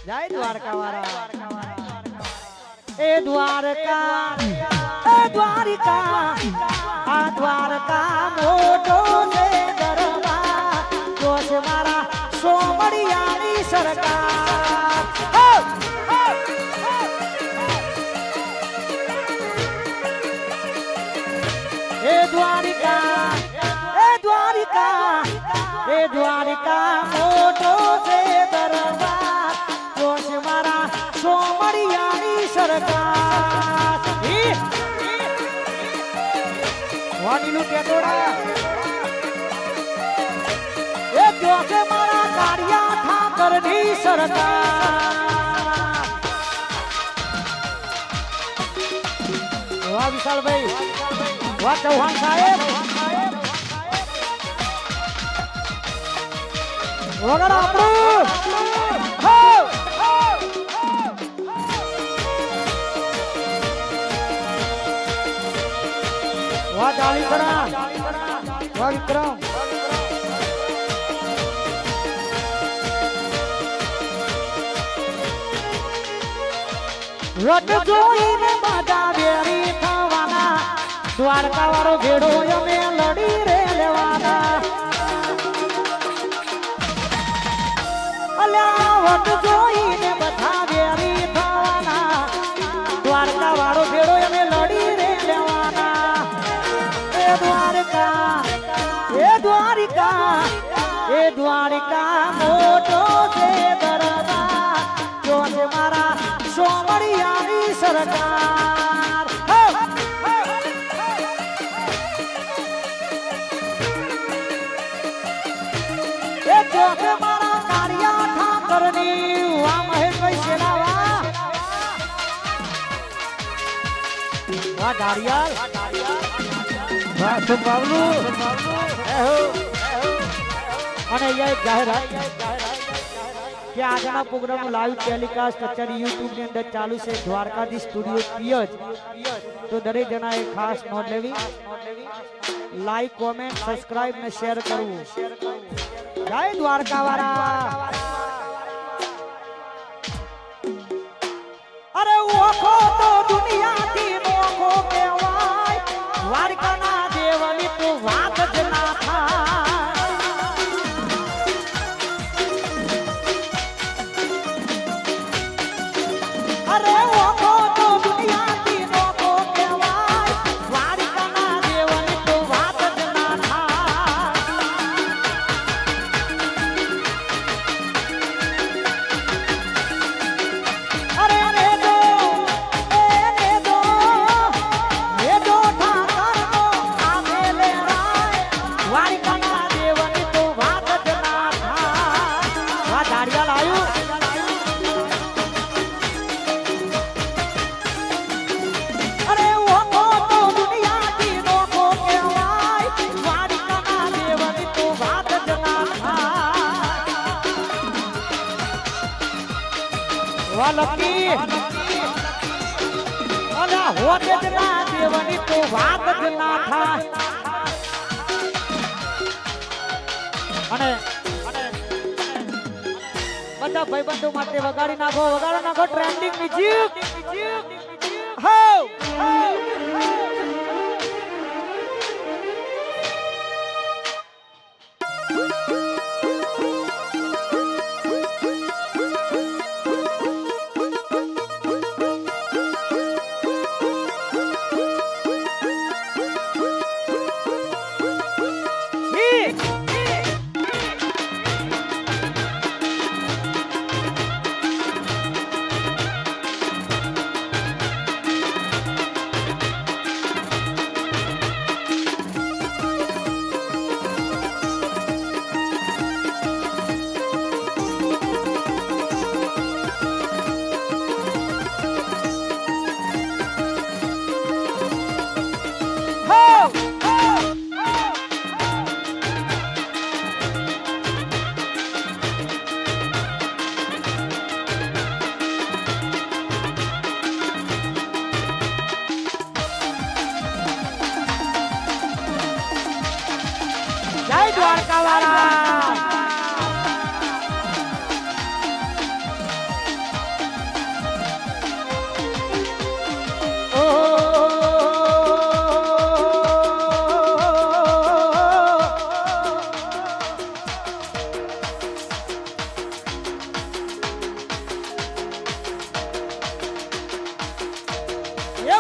જય દ્વારકા વાળા એ દ્વારકા આ દ્વારકા મોટો છે દરબાર જોશ મારા સોમડિયાની સરકાર એ દ્વારિકા મોટો છે દરબાર જોશ મારા સોમડિયાની સરકાર વાડીનું ટેટોડા એ જોશે મારા કાળિયા ઠાકરની સરકાર વાહ વિશાલભાઈ વાહ ચૌહાણ સાહેબ વગર આપણું વાહ ચાલી ખરા વાહ વિક્રમ રટ જોઈને બધા વેરી થવાના દ્વારકા વાળો ભેડો અમે લડી રે લેવાના અલ્યા વટ જોઈને બધા વેરી થવાના દ્વારકા વાળો ભેડો અમે લડી રે લેવાના એ દ્વારિકા મોટો છે દરબાર જોશ મારા સોમડિયાની સરકાર એ જોશે મારા કાળિયા ઠાકરની વાહ મહેશભાઈ સેનાવા વાહ ધારિયાલ વાહ સુબાવલુ અને એક જાહેરાત કે આજના પ્રોગ્રામ લાઈવ ટેલિકાસ્ટ અત્યારે YouTube ની અંદર ચાલુ છે દ્વારકાધીશ સ્ટુડિયો પિયજ તો દરેક જણાએ ખાસ નોંધ લેવી લાઈક કોમેન્ટ સબસ્ક્રાઇબ ને શેર કરવું જય દ્વારકા વાળા અરે ઓખો તો દુનિયાથી નોખો કહેવાય દ્વારકાના દેવની તો વાત જ ના થાય અરે ઓખો તો દુનિયાથી નોખો કહેવાય દ્વારકાના દેવની તો વાત જ ના થાય અરે રે દો ઠાકરનો આમેલે રાય દ્વારકાના દેવની તો વાત જ ના થાય આ ધારિયાલ આવ્યું લકી અને હોત જ ના દેવની તો વાત જ ના થાય અને બધા ભાઈબંધો માટે વગાડી નાખો ટ્રેન્ડિંગ મ્યુઝિક હો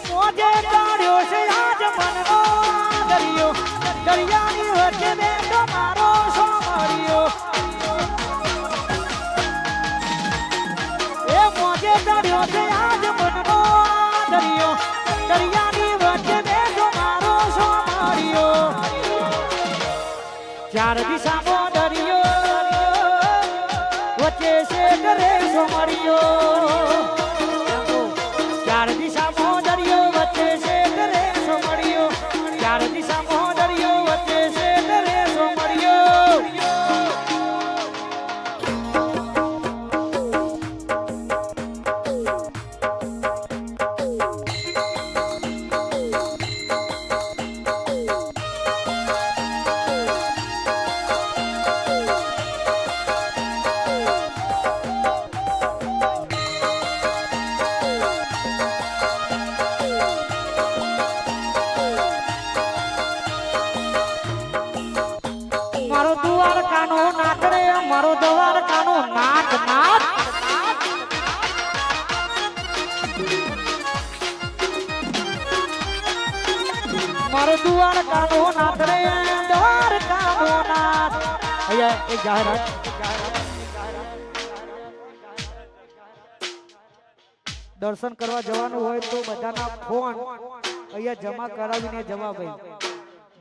મોજે ચડ્યો છે આજ મનનો દરિયો દરિયાની વચ્ચે બેઠો મારો સોમરિયો એ મોજે ચડ્યો છે આજ મનનો દરિયો દરિયાની વચ્ચે બેઠો મારો સોમરિયો ચાર દિશામાં દરિયો વચ્ચે શેઠ રે સોમરિયો ચાર દિશામાં દરિયો વચ્ચે શેઠ રે સોમરિયો ચાર દિશામાં દરિયો વચ્ચે શેઠ રે સોમરિયો મારો દ્વારકાનો નાથ રે મારો દ્વારકાનો નાથ નાથ મારો દ્વારકાનો નાથ રે દ્વારકાનો નાથ અહીંયા એક જાહેરાત દર્શન કરવા જવાનું હોય તો બધાના ફોન અહીંયા જમા કરાવીને જવા ભાઈ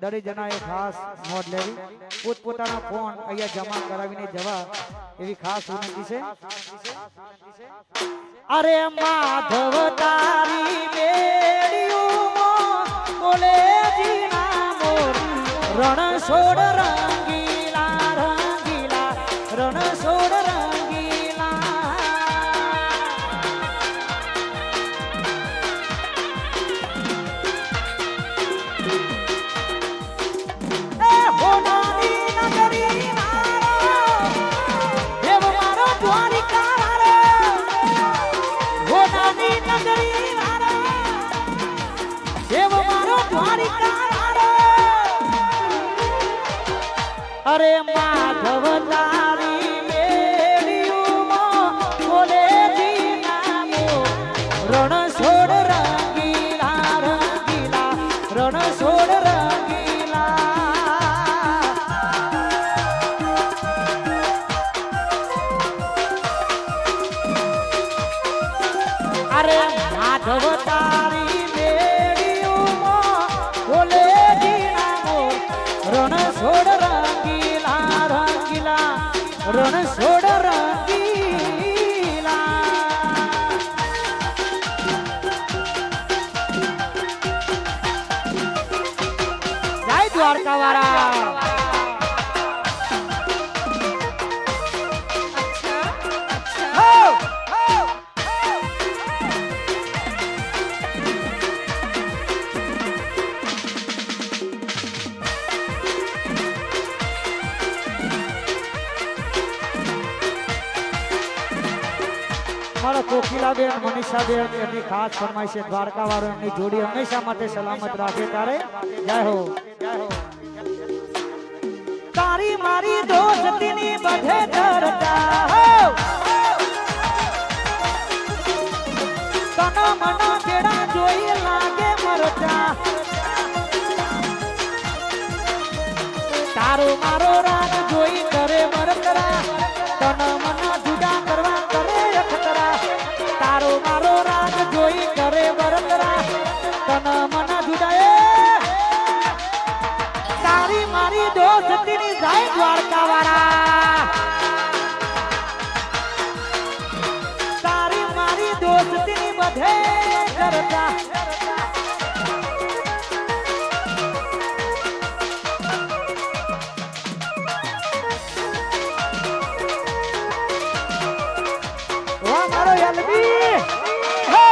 દરેક જણાએ ખાસ નોંધ લેવી પોતપોતાના ફોન અહીંયા જમા કરાવીને જવા એવી ખાસ વિનંતી છે અરે માધવ તારી બેડીઓમાં બોલે જીના મોર રણ છોડ રંગીલા રંગીલા રણ છોડ રંગીલા અરે માધવ તારી મેળીઓમાં બોલે જીના મોર રણ છોડ રંગીલા રંગીલા રણ છોડ રંગીલા અરે માધવ તારી મેળીઓમાં બોલે જીના મોર રણ છોડ રંગીલા રંગીલા રણ છોડ રંગીલા જય દ્વારકા વાળા મારા કોકિલાબેન મનીષાબેન એમની ખાસ ફરમાઈશ છે દ્વારકા વાળો એમની જોડી હંમેશા માટે સલામત રાખે તારે જય હો તારી મારી દોસ્તીની બધે ચર્ચા હો તન મન જેડા જોઈ લાગે મરચા તારો મારો રાત જોઈ કરે મરકરા તન મન જુદા કરવા કરે અખતરા તારો મારો રાત જોઈ કરે મરકરા તન મન જુદા તારી મારી દોસ્તીની જાય દ્વારકા વાળા તારી મારી દોસ્તીની બધે ચર્ચા વાહ મારો યલબી હો